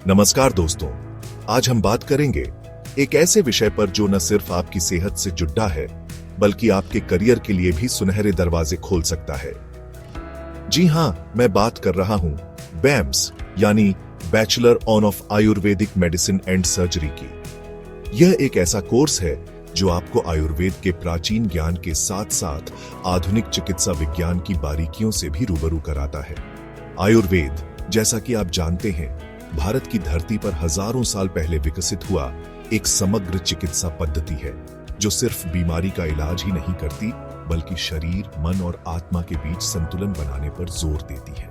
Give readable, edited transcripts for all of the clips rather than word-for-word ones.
नमस्कार दोस्तों, आज हम बात करेंगे एक ऐसे विषय पर जो न सिर्फ आपकी सेहत से जुड़ा है बल्कि आपके करियर के लिए भी सुनहरे दरवाजे खोल सकता है। जी हां, मैं बात कर रहा हूं बैम्स यानी bachelor of Ayurvedic medicine and surgery की। यह एक ऐसा कोर्स है जो आपको आयुर्वेद के प्राचीन ज्ञान के साथ साथ आधुनिक चिकित्सा विज्ञान की बारीकियों से भी रूबरू कराता है। आयुर्वेद, जैसा कि आप जानते हैं, भारत की धरती पर हजारों साल पहले विकसित हुआ एक समग्र चिकित्सा पद्धति है जो सिर्फ बीमारी का इलाज ही नहीं करती बल्कि शरीर, मन और आत्मा के बीच संतुलन बनाने पर जोर देती है।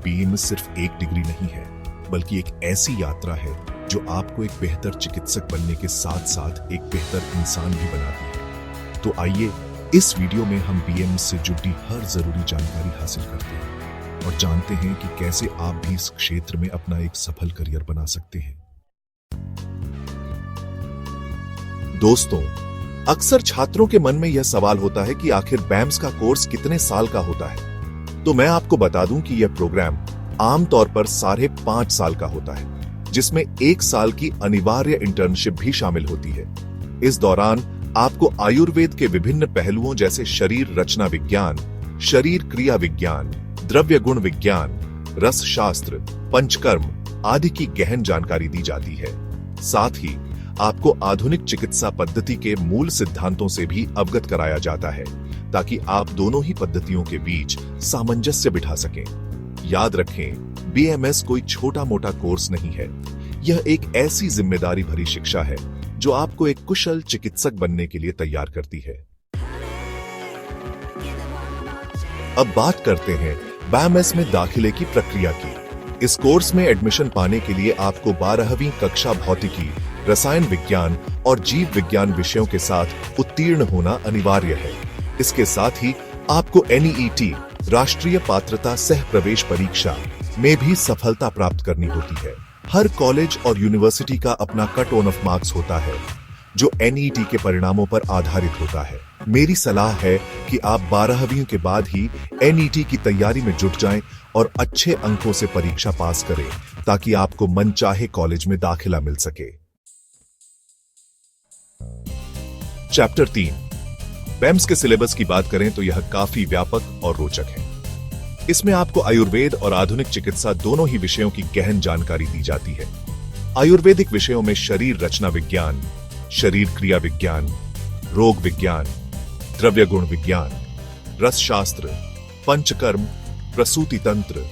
बीएमएस सिर्फ एक डिग्री नहीं है बल्कि एक ऐसी यात्रा है जो आपको एक बेहतर चिकित्सक बनने के साथ साथ एक बेहतर इंसान भी बनाती है। तो आइए इस वीडियो में हम बीएमएस से जुड़ी हर जरूरी जानकारी हासिल करते हैं और जानते हैं कि कैसे आप भी इस क्षेत्र में अपना एक सफल करियर बना सकते हैं। दोस्तों, अक्सर छात्रों के मन में यह सवाल होता है कि आखिर बैम्स का कोर्स कितने साल का होता है। तो मैं आपको बता दूं कि यह प्रोग्राम आमतौर पर 5.5 साल का होता है, जिसमें 1 साल की अनिवार्य इंटर्नशिप भी शामिल होती है। इस दौरान आपको आयुर्वेद के विभिन्न पहलुओं जैसे शरीर रचना विज्ञान, शरीर क्रिया विज्ञान, द्रव्य गुण विज्ञान, रस शास्त्र, पंचकर्म आदि की गहन जानकारी दी जाती है। साथ ही आपको आधुनिक चिकित्सा पद्धति के मूल सिद्धांतों से भी अवगत कराया जाता है ताकि आप दोनों ही पद्धतियों के बीच सामंजस्य बिठा सकें। याद रखें, बीएमएस कोई छोटा मोटा कोर्स नहीं है। यह एक ऐसी जिम्मेदारी भरी शिक्षा है जो आपको एक कुशल चिकित्सक बनने के लिए तैयार करती है। अब बात करते हैं बैम्स में दाखिले की प्रक्रिया की। इस कोर्स में एडमिशन पाने के लिए आपको 12वीं कक्षा भौतिकी, रसायन विज्ञान और जीव विज्ञान विषयों के साथ उत्तीर्ण होना अनिवार्य है। इसके साथ ही आपको एनईईटी राष्ट्रीय पात्रता सह प्रवेश परीक्षा में भी सफलता प्राप्त करनी होती है। हर कॉलेज और यूनिवर्सिटी का अपना कट ऑफ मार्क्स होता है जो एनईईटी के परिणामों पर आधारित होता है। मेरी सलाह है कि आप 12वीं के बाद ही एनईईटी की तैयारी में जुट जाएं और अच्छे अंकों से परीक्षा पास करें ताकि आपको मनचाहे कॉलेज में दाखिला मिल सके। चैप्टर 3 बैम्स के सिलेबस की बात करें तो यह काफी व्यापक और रोचक है। इसमें आपको आयुर्वेद और आधुनिक चिकित्सा दोनों ही विषयों की गहन जानकारी दी जाती है। आयुर्वेदिक विषयों में शरीर रचना विज्ञान, शरीर क्रिया विज्ञान, रोग विज्ञान, द्रव्य गुण विज्ञान, रस शास्त्र, पंचकर्म, प्रसूति तंत्र,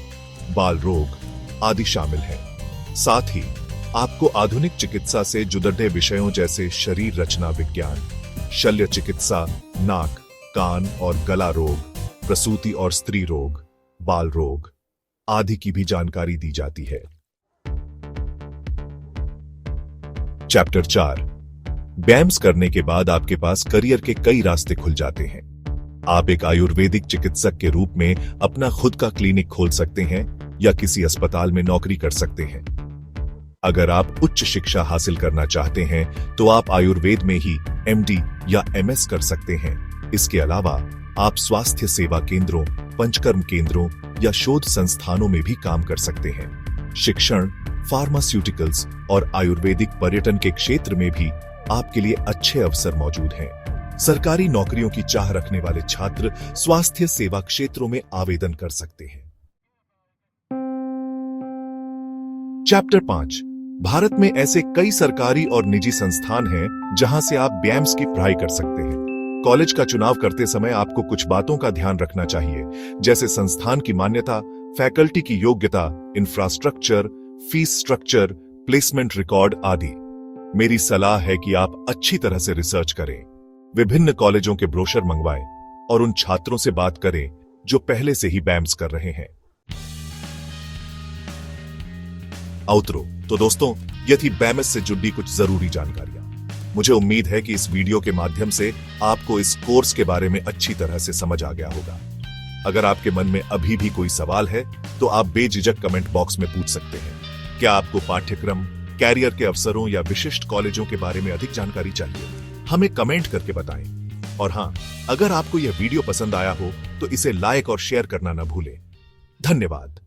बाल रोग आदि शामिल हैं। साथ ही आपको आधुनिक चिकित्सा से जुड़े विषयों जैसे शरीर रचना विज्ञान, शल्य चिकित्सा, नाक, कान और गला रोग, प्रसूति और स्त्री रोग, बाल रोग आदि की भी जानकारी दी जाती है। चैप्टर 4 बैम्स करने के बाद आपके पास करियर के कई रास्ते खुल जाते हैं। आप एक आयुर्वेदिक चिकित्सक के रूप में अपना खुद का क्लिनिक खोल सकते हैं या किसी अस्पताल में नौकरी कर सकते हैं। अगर आप उच्च शिक्षा हासिल करना चाहते हैं तो आप आयुर्वेद में ही एमडी या एमएस कर सकते हैं। इसके अलावा आप स्वास्थ्य सेवा केंद्रों, पंचकर्म केंद्रों या शोध संस्थानों में भी काम कर सकते हैं। शिक्षण, फार्मास्यूटिकल्स और आयुर्वेदिक पर्यटन के क्षेत्र में भी आपके लिए अच्छे अवसर मौजूद हैं। सरकारी नौकरियों की चाह रखने वाले छात्र स्वास्थ्य सेवा क्षेत्रों में आवेदन कर सकते हैं। चैप्टर 5 भारत में ऐसे कई सरकारी और निजी संस्थान हैं जहां से आप बैम्स की पढ़ाई कर सकते हैं। कॉलेज का चुनाव करते समय आपको कुछ बातों का ध्यान रखना चाहिए, जैसे संस्थान की मान्यता, फैकल्टी की योग्यता, infrastructure, fees structure, placement record आदि। मेरी सलाह है कि आप अच्छी तरह से रिसर्च करें, विभिन्न कॉलेजों के ब्रोशर मंगवाएं और उन छात्रों से बात करें जो पहले से ही बैम्स कर रहे हैं। आउटरो। तो दोस्तों, ये थी बैम्स से जुड़ी कुछ जरूरी जानकारियां। मुझे उम्मीद है कि इस वीडियो के माध्यम से आपको इस कोर्स के बारे में अच्छी तरह से समझ आ गया होगा। अगर आपके मन में अभी भी कोई सवाल है तो आप बेझिझक कमेंट बॉक्स में पूछ सकते हैं। क्या आपको पाठ्यक्रम, कैरियर के अवसरों या विशिष्ट कॉलेजों के बारे में अधिक जानकारी चाहिए? हमें कमेंट करके बताएं। और हां, अगर आपको यह वीडियो पसंद आया हो तो इसे लाइक और शेयर करना न भूलें। धन्यवाद।